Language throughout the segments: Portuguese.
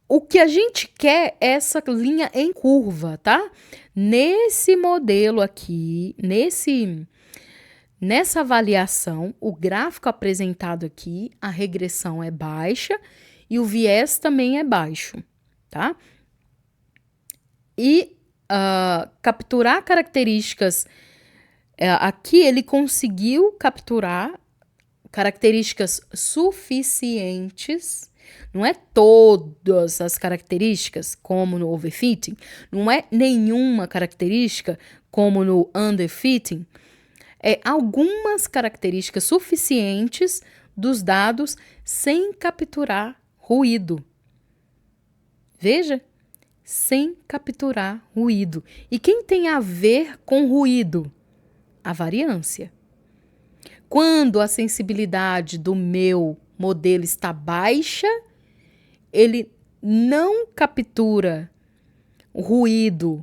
O que a gente quer é essa linha em curva, tá? Nesse modelo aqui, nessa avaliação, o gráfico apresentado aqui, a regressão é baixa e o viés também é baixo, tá? E capturar características, aqui ele conseguiu capturar características suficientes, não é todas as características, como no overfitting, não é nenhuma característica, como no underfitting, é algumas características suficientes dos dados sem capturar ruído. Veja, sem capturar ruído. E quem tem a ver com ruído? A variância. Quando a sensibilidade do meu modelo está baixa, ele não captura ruído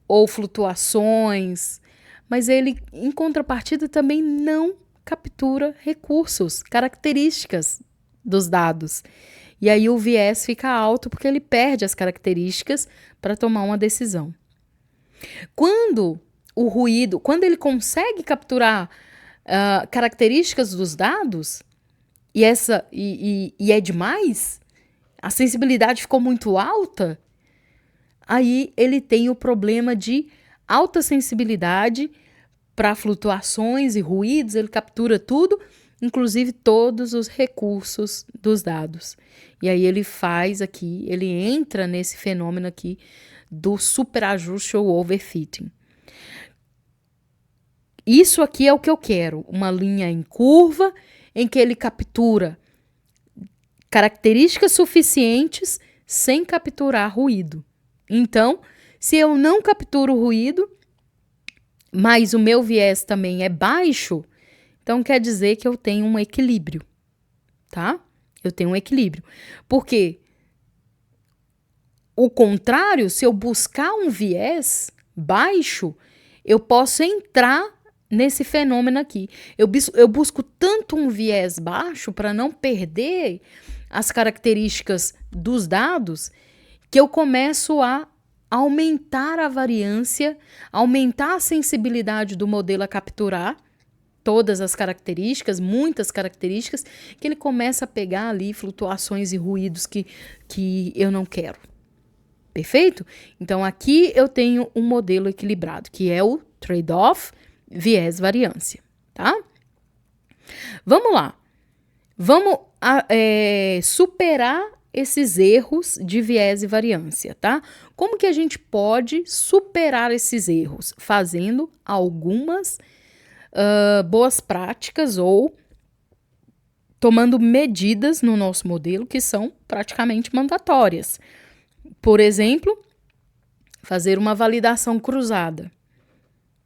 ou flutuações, mas ele, em contrapartida, também não captura recursos, características dos dados. E aí o viés fica alto porque ele perde as características para tomar uma decisão. Quando o ruído, quando ele consegue capturar características dos dados, e é demais, a sensibilidade ficou muito alta, aí ele tem o problema de alta sensibilidade para flutuações e ruídos, ele captura tudo, inclusive todos os recursos dos dados. E aí ele faz aqui, ele entra nesse fenômeno aqui do superajuste ou overfitting. Isso aqui é o que eu quero, uma linha em curva em que ele captura características suficientes sem capturar ruído. Então, se eu não capturo ruído, mas o meu viés também é baixo, então quer dizer que eu tenho um equilíbrio, tá? Eu tenho um equilíbrio. Porque o contrário, se eu buscar um viés baixo, eu posso entrar nesse fenômeno aqui. Eu busco tanto um viés baixo para não perder as características dos dados que eu começo a aumentar a variância, aumentar a sensibilidade do modelo a capturar todas as características, muitas características, que ele começa a pegar ali flutuações e ruídos que eu não quero. Perfeito? Então, aqui eu tenho um modelo equilibrado, que é o trade-off viés-variância, tá? Vamos lá. Vamos superar esses erros de viés e variância, tá? Como que a gente pode superar esses erros? Fazendo algumas boas práticas ou tomando medidas no nosso modelo que são praticamente mandatórias. Por exemplo, fazer uma validação cruzada,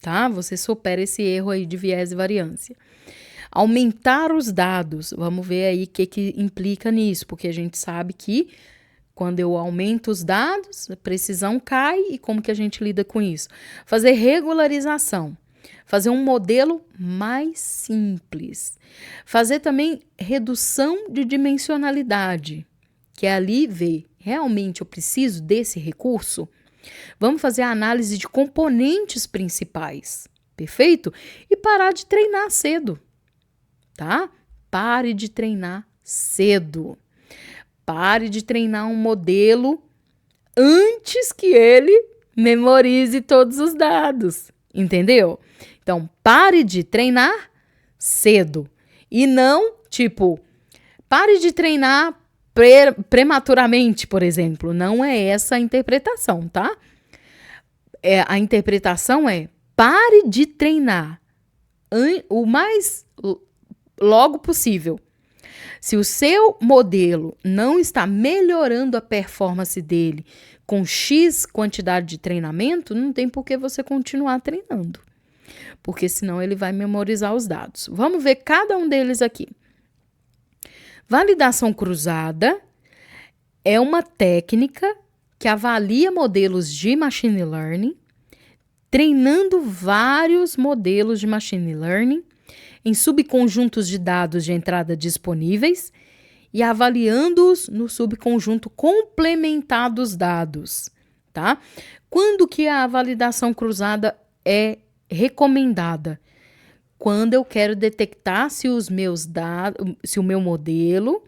tá? Você supera esse erro aí de viés e variância. Aumentar os dados, vamos ver aí o que implica nisso, porque a gente sabe que quando eu aumento os dados, a precisão cai e como que a gente lida com isso? Fazer regularização, fazer um modelo mais simples, fazer também redução de dimensionalidade, que é ali ver, realmente eu preciso desse recurso? Vamos fazer a análise de componentes principais, perfeito? E parar de treinar cedo, tá? Pare de treinar cedo. Pare de treinar um modelo antes que ele memorize todos os dados, entendeu? Então, pare de treinar cedo. E não, pare de treinar prematuramente, por exemplo. Não é essa a interpretação, tá? A interpretação é pare de treinar o mais logo possível. Se o seu modelo não está melhorando a performance dele com X quantidade de treinamento, não tem por que você continuar treinando. Porque senão ele vai memorizar os dados. Vamos ver cada um deles aqui. Validação cruzada é uma técnica que avalia modelos de machine learning, treinando vários modelos de machine learning em subconjuntos de dados de entrada disponíveis e avaliando-os no subconjunto complementar dos dados, tá? Quando que a validação cruzada é recomendada? Quando eu quero detectar se os meus dados, se o meu modelo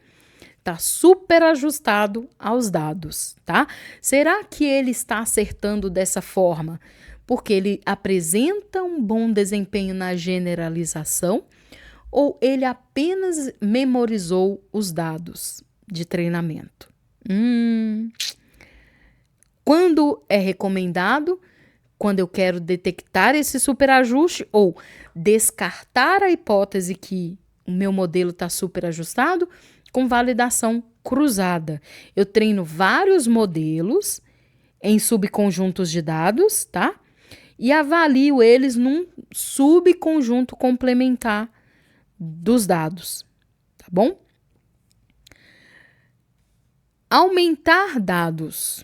está super ajustado aos dados, tá? Será que ele está acertando dessa forma porque ele apresenta um bom desempenho na generalização ou ele apenas memorizou os dados de treinamento? Quando é recomendado? Quando eu quero detectar esse superajuste ou descartar a hipótese que o meu modelo está superajustado com validação cruzada. Eu treino vários modelos em subconjuntos de dados, tá? E avalio eles num subconjunto complementar dos dados, tá bom? Aumentar dados.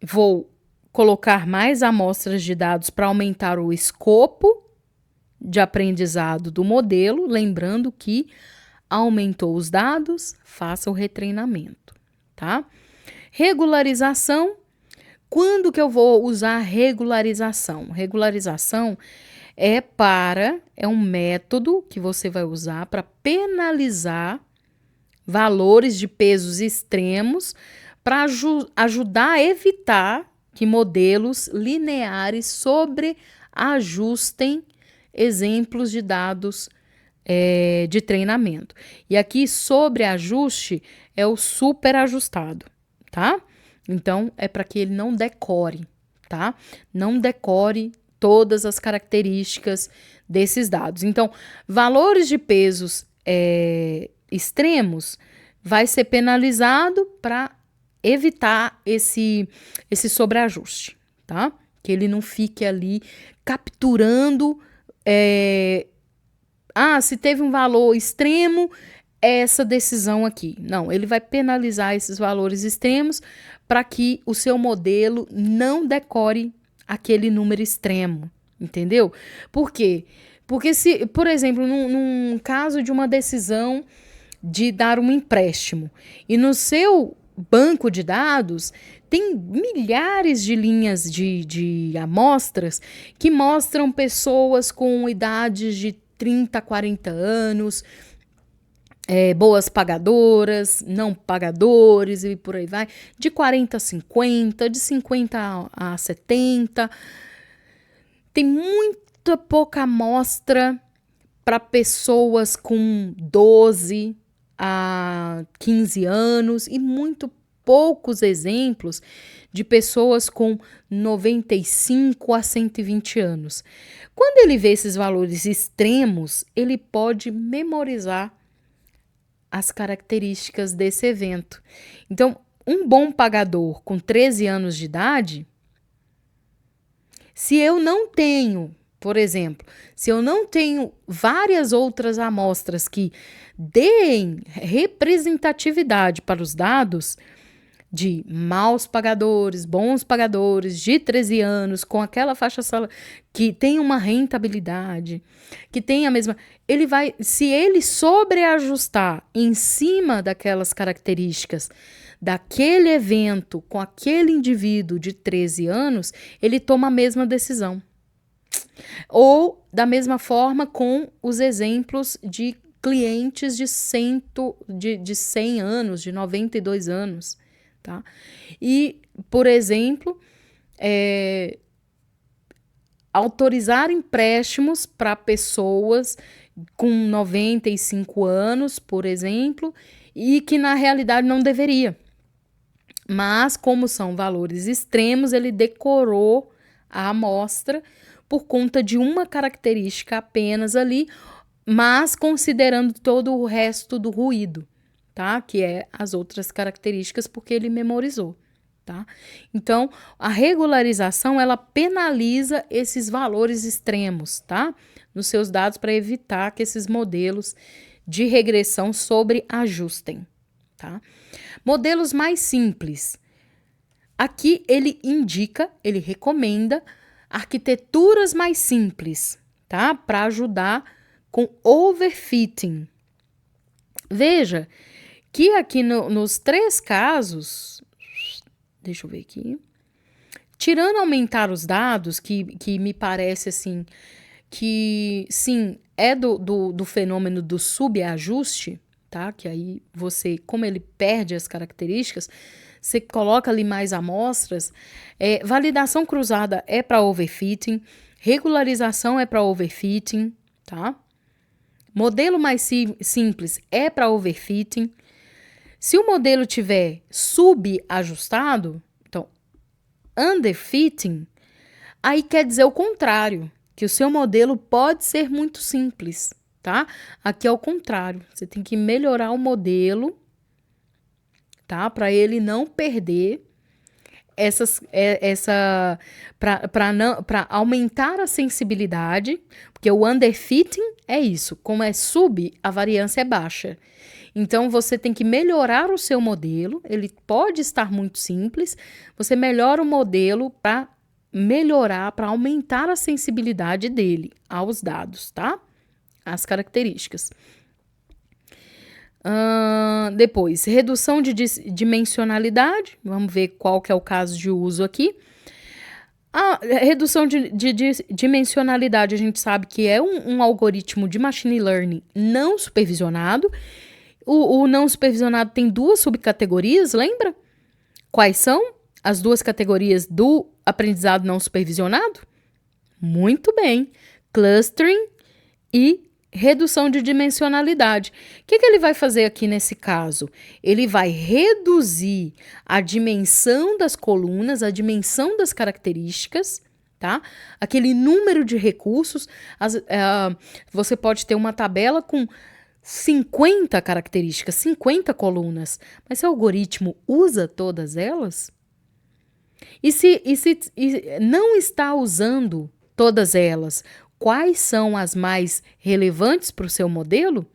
Vou colocar mais amostras de dados para aumentar o escopo de aprendizado do modelo, lembrando que aumentou os dados, faça o retreinamento, tá? Regularização. Quando que eu vou usar regularização? Regularização é um método que você vai usar para penalizar valores de pesos extremos para ajudar a evitar que modelos lineares sobreajustem exemplos de dados de treinamento. E aqui, sobreajuste é o superajustado, tá? Então, é para que ele não decore, tá? Não decore todas as características desses dados. Então, valores de pesos extremos vai ser penalizado para evitar esse sobreajuste, tá? Que ele não fique ali capturando, se teve um valor extremo, essa decisão aqui. Não, ele vai penalizar esses valores extremos para que o seu modelo não decore aquele número extremo, entendeu? Por quê? Porque se, por exemplo, num caso de uma decisão de dar um empréstimo e no seu banco de dados tem milhares de linhas de amostras que mostram pessoas com idades de 30, 40 anos, boas pagadoras, não pagadores e por aí vai, de 40 a 50, de 50 a 70. Tem muita pouca amostra para pessoas com 12 a 15 anos e muito poucos exemplos de pessoas com 95 a 120 anos. Quando ele vê esses valores extremos, ele pode memorizar as características desse evento. Então, um bom pagador com 13 anos de idade, se eu não tenho, por exemplo, se eu não tenho várias outras amostras que deem representatividade para os dados de maus pagadores, bons pagadores, de 13 anos, com aquela faixa salarial, que tem uma rentabilidade, que tem a mesma... se ele sobreajustar em cima daquelas características daquele evento com aquele indivíduo de 13 anos, ele toma a mesma decisão. Ou, da mesma forma, com os exemplos de clientes de 100 anos, de 92 anos. Tá? E, por exemplo, autorizar empréstimos para pessoas com 95 anos, por exemplo, e que na realidade não deveria. Mas, como são valores extremos, ele decorou a amostra por conta de uma característica apenas ali, mas considerando todo o resto do ruído. Tá? Que é as outras características, porque ele memorizou, tá? Então, a regularização, ela penaliza esses valores extremos, tá? Nos seus dados, para evitar que esses modelos de regressão sobreajustem, tá? Modelos mais simples. Aqui ele recomenda arquiteturas mais simples, tá? Para ajudar com overfitting, Veja que aqui nos 3 casos, deixa eu ver aqui, tirando aumentar os dados, que me parece assim, que sim, é do fenômeno do subajuste, tá? Que aí você, como ele perde as características, você coloca ali mais amostras. Validação cruzada é para overfitting, regularização é para overfitting, tá? Modelo mais simples é para overfitting. Se o modelo tiver subajustado, então underfitting, aí quer dizer o contrário, que o seu modelo pode ser muito simples, tá? Aqui é o contrário, você tem que melhorar o modelo, tá? Para ele não perder para aumentar a sensibilidade, porque o underfitting é isso, como é sub, a variância é baixa. Então, você tem que melhorar o seu modelo, ele pode estar muito simples, você melhora o modelo para melhorar, para aumentar a sensibilidade dele aos dados, tá? As características. Depois, redução de dimensionalidade, vamos ver qual que é o caso de uso aqui. A redução de dimensionalidade, a gente sabe que é um algoritmo de machine learning não supervisionado. O não supervisionado tem 2 subcategorias, lembra? Quais são as 2 categorias do aprendizado não supervisionado? Muito bem, clustering e redução de dimensionalidade. O que ele vai fazer aqui nesse caso? Ele vai reduzir a dimensão das colunas, a dimensão das características, tá? Aquele número de recursos. Você pode ter uma tabela com 50 características, 50 colunas, mas seu algoritmo usa todas elas? E se não está usando todas elas, quais são as mais relevantes para o seu modelo?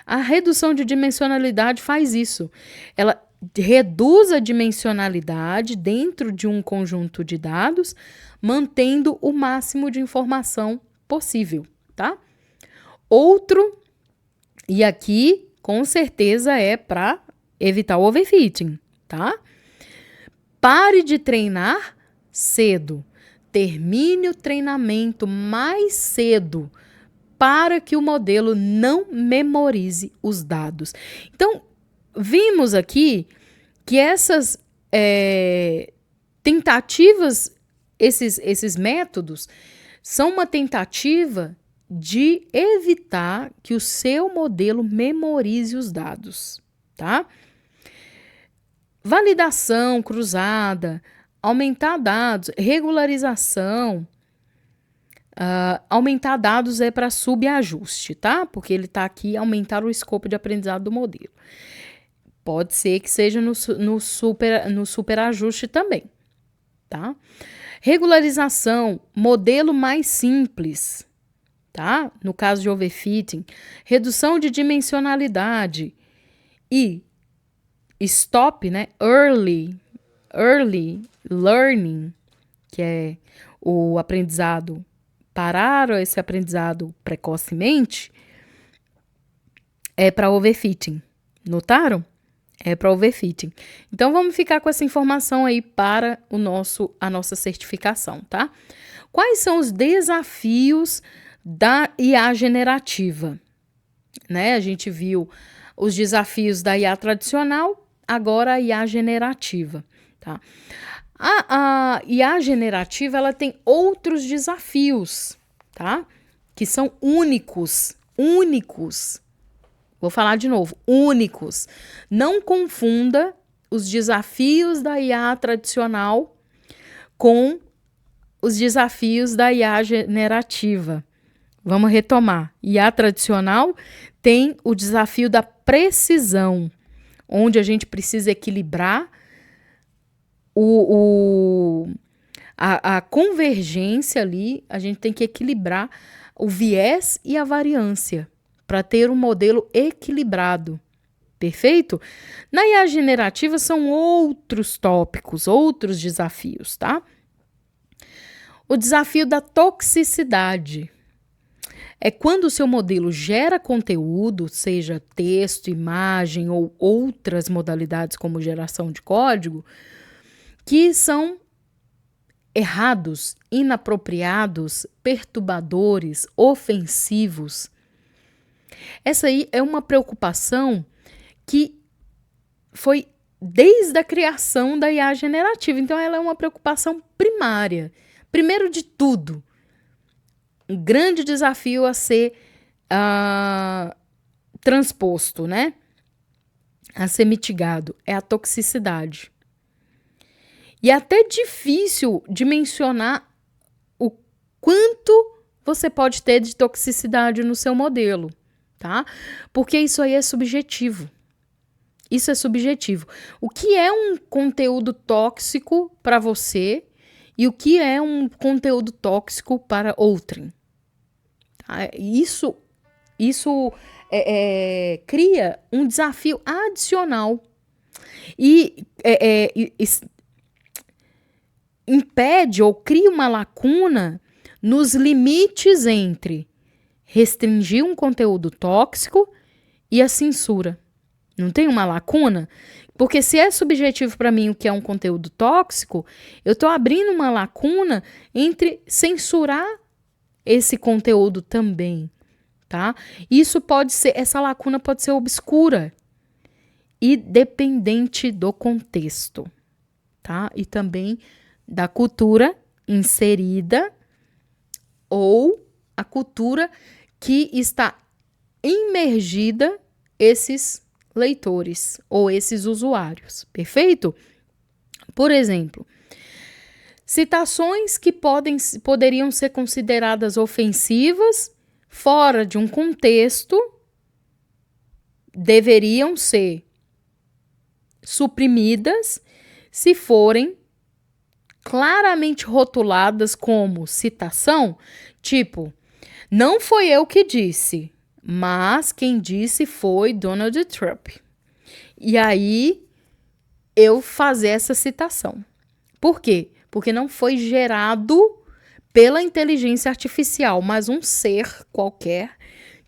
A redução de dimensionalidade faz isso. Ela reduz a dimensionalidade dentro de um conjunto de dados, mantendo o máximo de informação possível, tá? Outro, e aqui com certeza é para evitar o overfitting, tá? Pare de treinar cedo. Termine o treinamento mais cedo para que o modelo não memorize os dados. Então, vimos aqui que essas tentativas, esses métodos, são uma tentativa de evitar que o seu modelo memorize os dados, tá? Validação cruzada, aumentar dados, regularização. Aumentar dados é para subajuste, tá? Porque ele está aqui aumentar o escopo de aprendizado do modelo. Pode ser que seja no superajuste também, tá? Regularização, modelo mais simples, tá? No caso de overfitting, redução de dimensionalidade e stop, né? Early learning, que é o aprendizado, parar esse aprendizado precocemente, é para overfitting. Notaram? É para overfitting. Então, vamos ficar com essa informação aí para a nossa certificação, tá? Quais são os desafios da IA generativa? Né? A gente viu os desafios da IA tradicional, agora a IA generativa, tá? A IA generativa, ela tem outros desafios, tá? Que são únicos. Vou falar de novo, únicos. Não confunda os desafios da IA tradicional com os desafios da IA generativa. Vamos retomar. IA tradicional tem o desafio da precisão, onde a gente precisa equilibrar a convergência ali, a gente tem que equilibrar o viés e a variância para ter um modelo equilibrado. Perfeito? Na IA generativa são outros tópicos, outros desafios, tá? O desafio da toxicidade. é quando o seu modelo gera conteúdo, seja texto, imagem ou outras modalidades como geração de código, que são errados, inapropriados, perturbadores, ofensivos. Essa aí é uma preocupação que foi desde a criação da IA generativa. Então, ela é uma preocupação primária. Primeiro de tudo, um grande desafio a ser transposto, né? A ser mitigado, é a toxicidade. E é até difícil de mencionar o quanto você pode ter de toxicidade no seu modelo, tá? Porque isso aí é subjetivo. Isso é subjetivo. O que é um conteúdo tóxico para você e o que é um conteúdo tóxico para outrem? Tá? Isso cria um desafio adicional e impede ou cria uma lacuna nos limites entre restringir um conteúdo tóxico e a censura. Não tem uma lacuna? Porque se é subjetivo para mim o que é um conteúdo tóxico, eu estou abrindo uma lacuna entre censurar esse conteúdo também, tá? Essa lacuna pode ser obscura e dependente do contexto, tá? E também da cultura inserida ou a cultura que está imergida esses leitores ou esses usuários, perfeito? Por exemplo, citações que poderiam ser consideradas ofensivas fora de um contexto deveriam ser suprimidas se forem claramente rotuladas como citação, tipo, não foi eu que disse, mas quem disse foi Donald Trump. E aí, eu fazer essa citação. Por quê? Porque não foi gerado pela inteligência artificial, mas um ser qualquer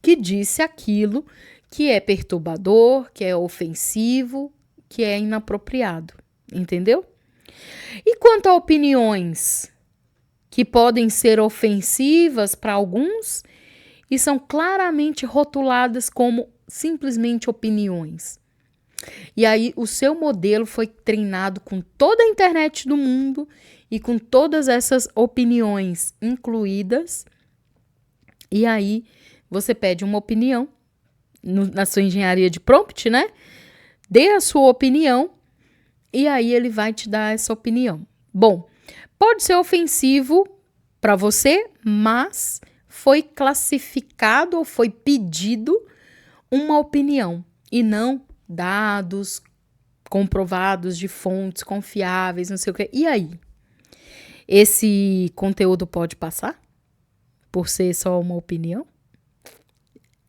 que disse aquilo que é perturbador, que é ofensivo, que é inapropriado. Entendeu? E quanto a opiniões que podem ser ofensivas para alguns e são claramente rotuladas como simplesmente opiniões. E aí o seu modelo foi treinado com toda a internet do mundo e com todas essas opiniões incluídas. E aí você pede uma opinião na sua engenharia de prompt, né? Dê a sua opinião e aí ele vai te dar essa opinião. Bom, pode ser ofensivo para você, mas foi classificado ou foi pedido uma opinião e não dados comprovados de fontes confiáveis, não sei o quê. E aí? Esse conteúdo pode passar por ser só uma opinião?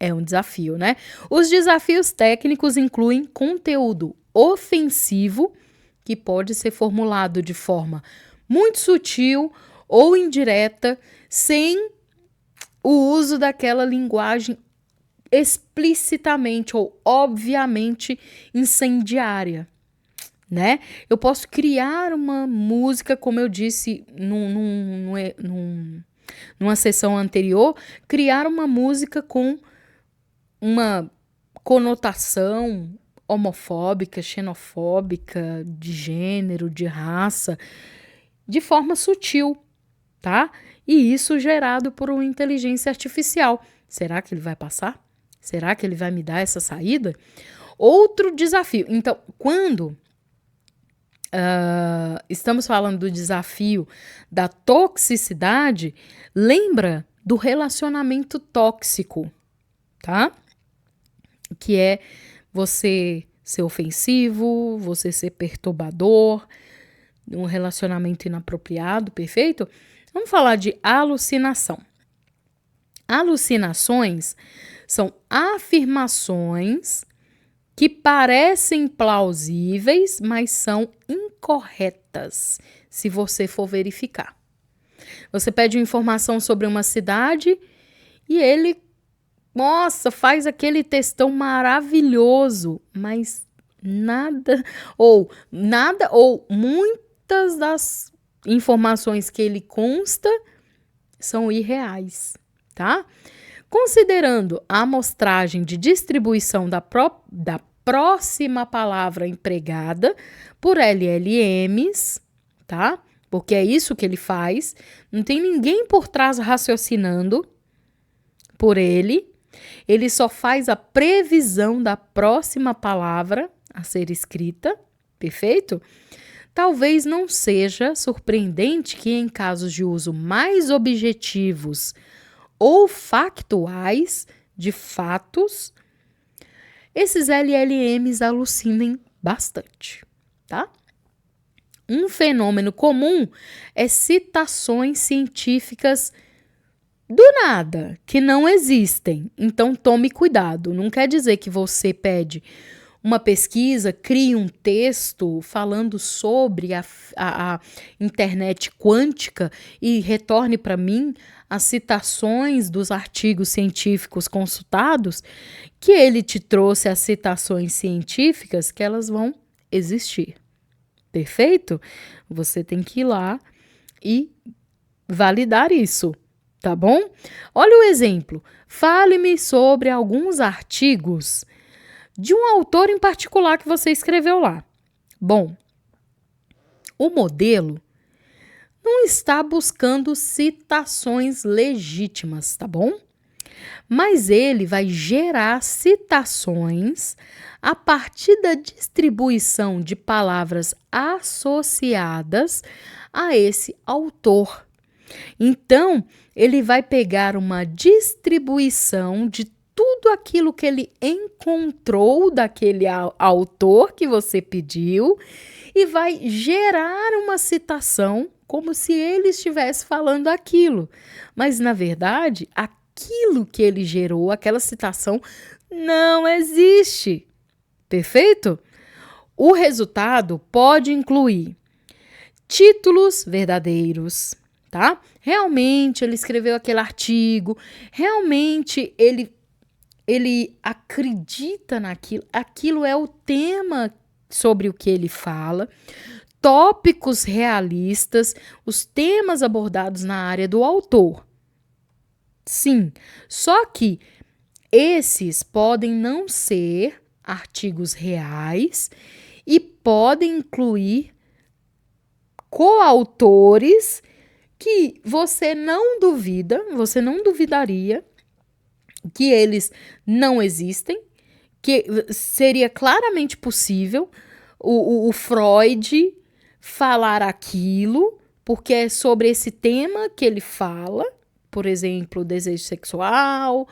É um desafio, né? Os desafios técnicos incluem conteúdo ofensivo, que pode ser formulado de forma muito sutil ou indireta, sem o uso daquela linguagem explicitamente ou obviamente incendiária, né? Eu posso criar uma música, como eu disse numa sessão anterior, criar uma música com uma conotação homofóbica, xenofóbica, de gênero, de raça, de forma sutil, tá? E isso gerado por uma inteligência artificial. Será que ele vai passar? Será que ele vai me dar essa saída? Outro desafio. Então, quando estamos falando do desafio da toxicidade, lembra do relacionamento tóxico, tá? Que é você ser ofensivo, você ser perturbador, um relacionamento inapropriado, perfeito? Vamos falar de alucinação. Alucinações são afirmações que parecem plausíveis, mas são incorretas, se você for verificar. Você pede uma informação sobre uma cidade E ele, nossa, faz aquele textão maravilhoso, mas ou muitas das informações que ele consta são irreais, tá? Considerando a amostragem de distribuição da próxima palavra empregada por LLMs, tá? Porque é isso que ele faz, não tem ninguém por trás raciocinando por ele, ele só faz a previsão da próxima palavra a ser escrita, perfeito? Talvez não seja surpreendente que em casos de uso mais objetivos ou factuais de fatos, esses LLMs alucinem bastante, tá? Um fenômeno comum é citações científicas do nada, que não existem. Então tome cuidado. Não quer dizer que você pede uma pesquisa, crie um texto falando sobre a internet quântica e retorne para mim as citações dos artigos científicos consultados, que ele te trouxe as citações científicas, que elas vão existir. Perfeito? Você tem que ir lá e validar isso, tá bom? Olha o exemplo. Fale-me sobre alguns artigos de um autor em particular que você escreveu lá. Bom, o modelo não está buscando citações legítimas, tá bom? Mas ele vai gerar citações a partir da distribuição de palavras associadas a esse autor. Então, ele vai pegar uma distribuição de tudo aquilo que ele encontrou daquele autor que você pediu e vai gerar uma citação como se ele estivesse falando aquilo. Mas, na verdade, aquilo que ele gerou, aquela citação, não existe. Perfeito? O resultado pode incluir títulos verdadeiros, tá? Realmente ele escreveu aquele artigo, realmente ele acredita naquilo, aquilo é o tema sobre o que ele fala, tópicos realistas, os temas abordados na área do autor. Sim, só que esses podem não ser artigos reais e podem incluir coautores que você não duvidaria que eles não existem, que seria claramente possível o Freud falar aquilo, porque é sobre esse tema que ele fala, por exemplo, o desejo sexual,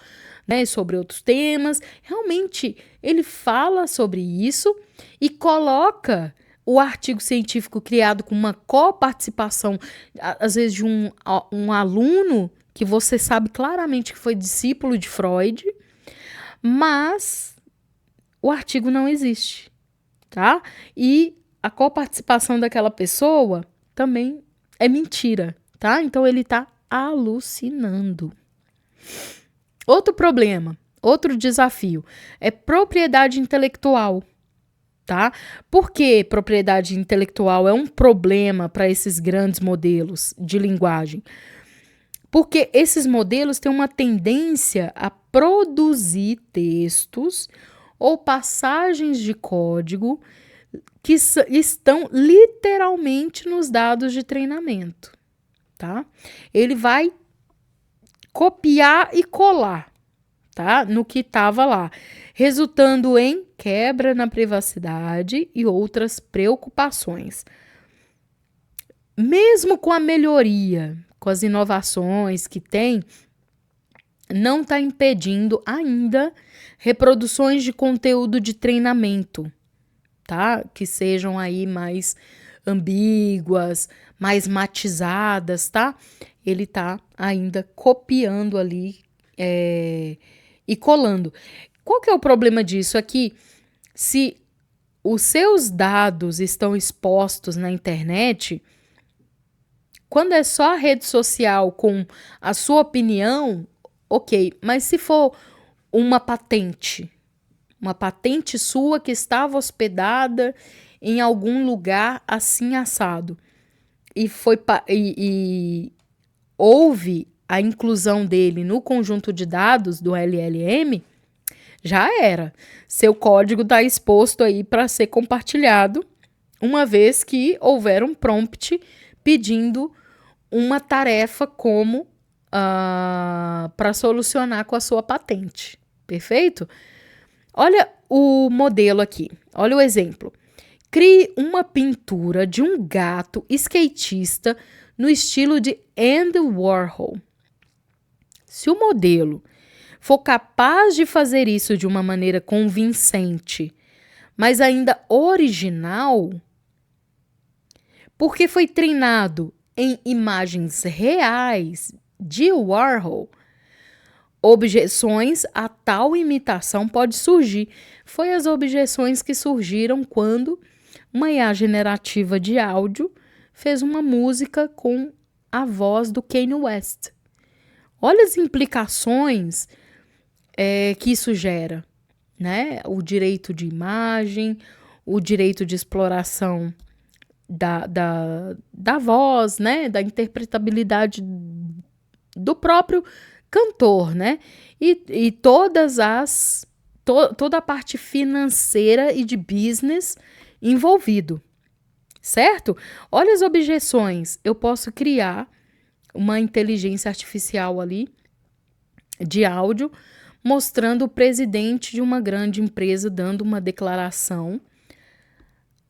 né, sobre outros temas. Realmente, ele fala sobre isso e coloca o artigo científico criado com uma coparticipação, às vezes, de um aluno que você sabe claramente que foi discípulo de Freud, mas o artigo não existe, tá? E a coparticipação daquela pessoa também é mentira, tá? Então ele está alucinando. Outro problema, outro desafio é propriedade intelectual, tá? Por que propriedade intelectual é um problema para esses grandes modelos de linguagem? Porque esses modelos têm uma tendência a produzir textos ou passagens de código que estão literalmente nos dados de treinamento, tá? Ele vai copiar e colar, tá? No que estava lá, resultando em quebra na privacidade e outras preocupações. Mesmo com a melhoria, com as inovações que tem, não está impedindo ainda reproduções de conteúdo de treinamento, tá? Que sejam aí mais ambíguas, mais matizadas, tá? Ele está ainda copiando ali e colando. Qual que é o problema disso? É que se os seus dados estão expostos na internet, quando é só a rede social com a sua opinião, ok, mas se for uma patente sua que estava hospedada em algum lugar assim assado, e houve a inclusão dele no conjunto de dados do LLM, já era. Seu código está exposto aí para ser compartilhado, uma vez que houver um prompt pedindo uma tarefa como para solucionar com a sua patente. Perfeito? Olha o modelo aqui. Olha o exemplo. Crie uma pintura de um gato skatista no estilo de Andy Warhol. Se o modelo for capaz de fazer isso de uma maneira convincente, mas ainda original, porque foi treinado em imagens reais de Warhol, objeções a tal imitação pode surgir. Foi as objeções que surgiram quando uma IA generativa de áudio fez uma música com a voz do Kanye West. Olha as implicações que isso gera, né? O direito de imagem, o direito de exploração da voz, né? Da interpretabilidade do próprio cantor, né? E toda a parte financeira e de business envolvido, certo? Olha as objeções. Eu posso criar uma inteligência artificial ali de áudio mostrando o presidente de uma grande empresa dando uma declaração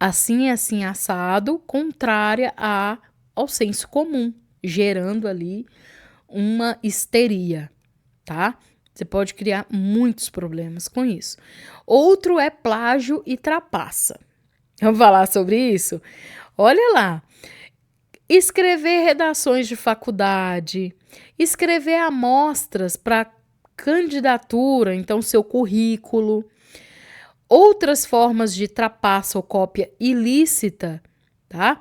assim assado, contrária ao senso comum, gerando ali uma histeria, tá? Você pode criar muitos problemas com isso. Outro é plágio e trapaça. Vamos falar sobre isso? Olha lá. Escrever redações de faculdade, escrever amostras para candidatura, então seu currículo. Outras formas de trapaça ou cópia ilícita, tá?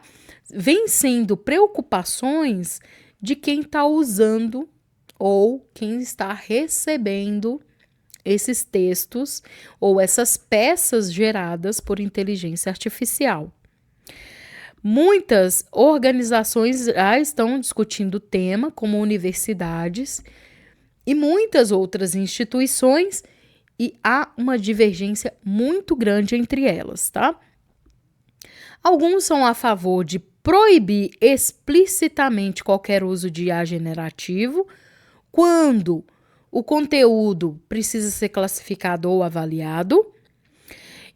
Vem sendo preocupações de quem está usando ou quem está recebendo esses textos ou essas peças geradas por inteligência artificial. Muitas organizações já estão discutindo o tema, como universidades e muitas outras instituições, e há uma divergência muito grande entre elas, tá? Alguns são a favor de proibir explicitamente qualquer uso de IA generativo quando o conteúdo precisa ser classificado ou avaliado,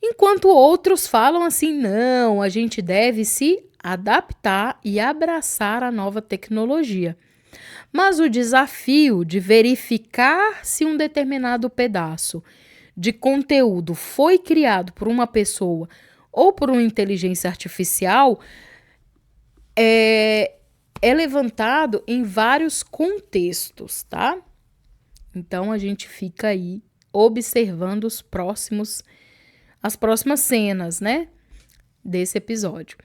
enquanto outros falam assim, não, a gente deve se adaptar e abraçar a nova tecnologia. Mas o desafio de verificar se um determinado pedaço de conteúdo foi criado por uma pessoa ou por uma inteligência artificial é levantado em vários contextos, tá? Então, a gente fica aí observando as próximas cenas, né, desse episódio.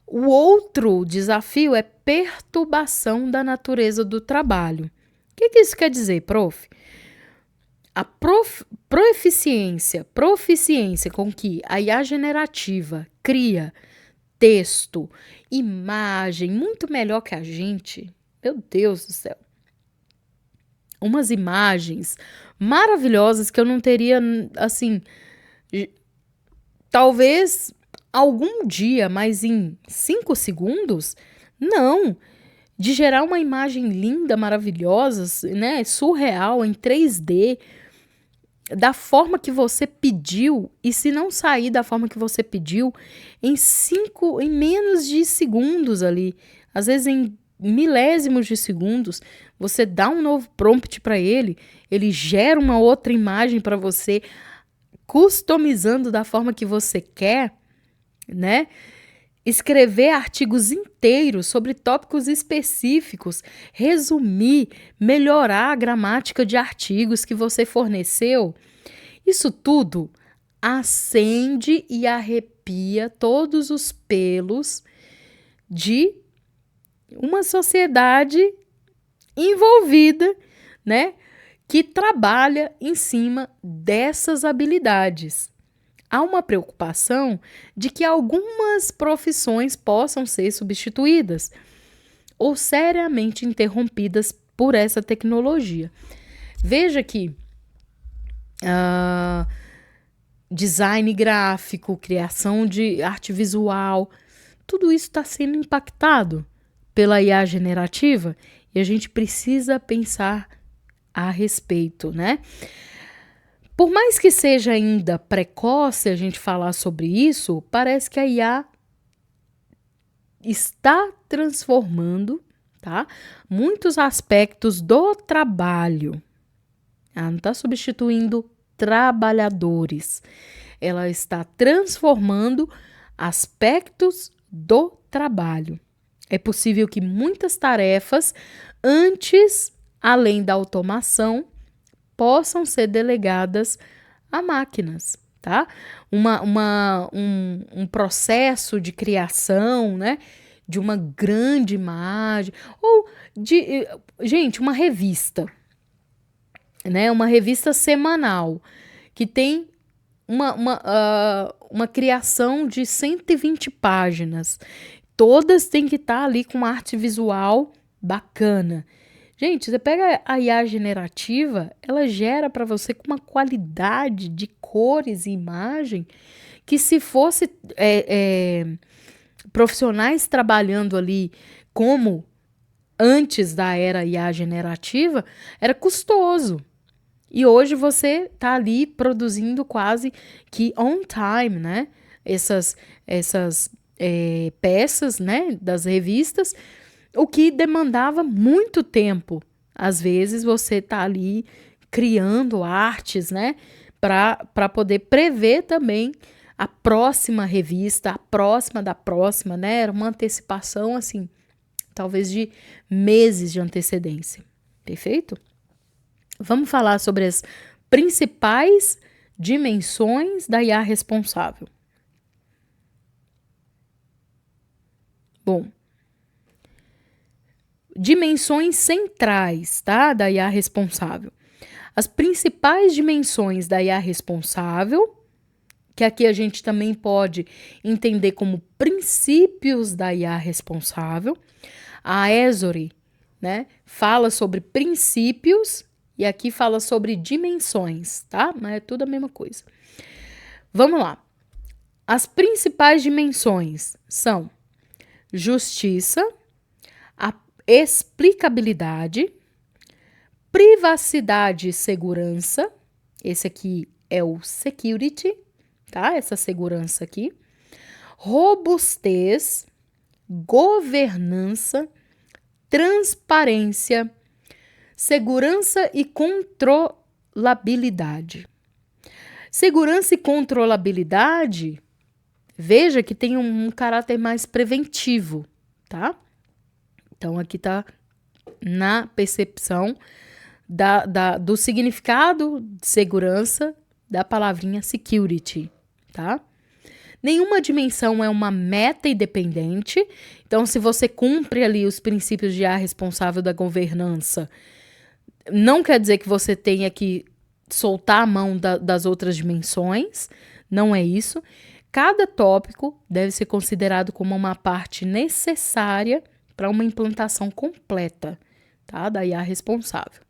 O outro desafio é perturbação da natureza do trabalho. O que isso quer dizer, prof? A proficiência com que a IA generativa cria texto, imagem, muito melhor que a gente. Meu Deus do céu. Umas imagens maravilhosas que eu não teria, assim, talvez algum dia, mas em 5 segundos, não. De gerar uma imagem linda, maravilhosa, né, surreal, em 3D, da forma que você pediu, e se não sair da forma que você pediu, em menos de segundos ali, às vezes em milésimos de segundos, você dá um novo prompt para ele gera uma outra imagem para você, customizando da forma que você quer, né? Escrever artigos inteiros sobre tópicos específicos, resumir, melhorar a gramática de artigos que você forneceu. Isso tudo acende e arrepia todos os pelos de uma sociedade envolvida, né, que trabalha em cima dessas habilidades. Há uma preocupação de que algumas profissões possam ser substituídas ou seriamente interrompidas por essa tecnologia. Veja que design gráfico, criação de arte visual, tudo isso está sendo impactado pela IA generativa e a gente precisa pensar a respeito, né? Por mais que seja ainda precoce a gente falar sobre isso, parece que a IA está transformando, tá, muitos aspectos do trabalho. Ela não está substituindo trabalhadores. Ela está transformando aspectos do trabalho. É possível que muitas tarefas, antes, além da automação, possam ser delegadas a máquinas, tá? Um processo de criação, né? De uma grande imagem, ou de, gente, uma revista, né? Uma revista semanal, que tem uma criação de 120 páginas. Todas têm que estar ali com arte visual bacana. Gente, você pega a IA generativa, ela gera para você com uma qualidade de cores e imagem que se fosse profissionais trabalhando ali como antes da era IA generativa, era custoso. E hoje você está ali produzindo quase que on time, né? Essas peças, né, das revistas, o que demandava muito tempo. Às vezes você está ali criando artes, né, para poder prever também a próxima revista, a próxima da próxima, né? Era uma antecipação assim, talvez de meses de antecedência. Perfeito? Vamos falar sobre as principais dimensões da IA responsável. Bom, dimensões centrais, tá, da IA responsável. As principais dimensões da IA responsável, que aqui a gente também pode entender como princípios da IA responsável. A Esri, né, fala sobre princípios e aqui fala sobre dimensões, tá? Mas é tudo a mesma coisa. Vamos lá. As principais dimensões são justiça, a explicabilidade, privacidade e segurança. Esse aqui é o security, tá? Essa segurança aqui. Robustez, governança, transparência, segurança e controlabilidade. Segurança e controlabilidade, veja que tem um caráter mais preventivo, tá? Então, aqui tá na percepção do significado de segurança da palavrinha security, tá? Nenhuma dimensão é uma meta independente. Então, se você cumpre ali os princípios de IA responsável da governança, não quer dizer que você tenha que soltar a mão das outras dimensões. Não é isso. Cada tópico deve ser considerado como uma parte necessária para uma implantação completa, tá, da IA responsável.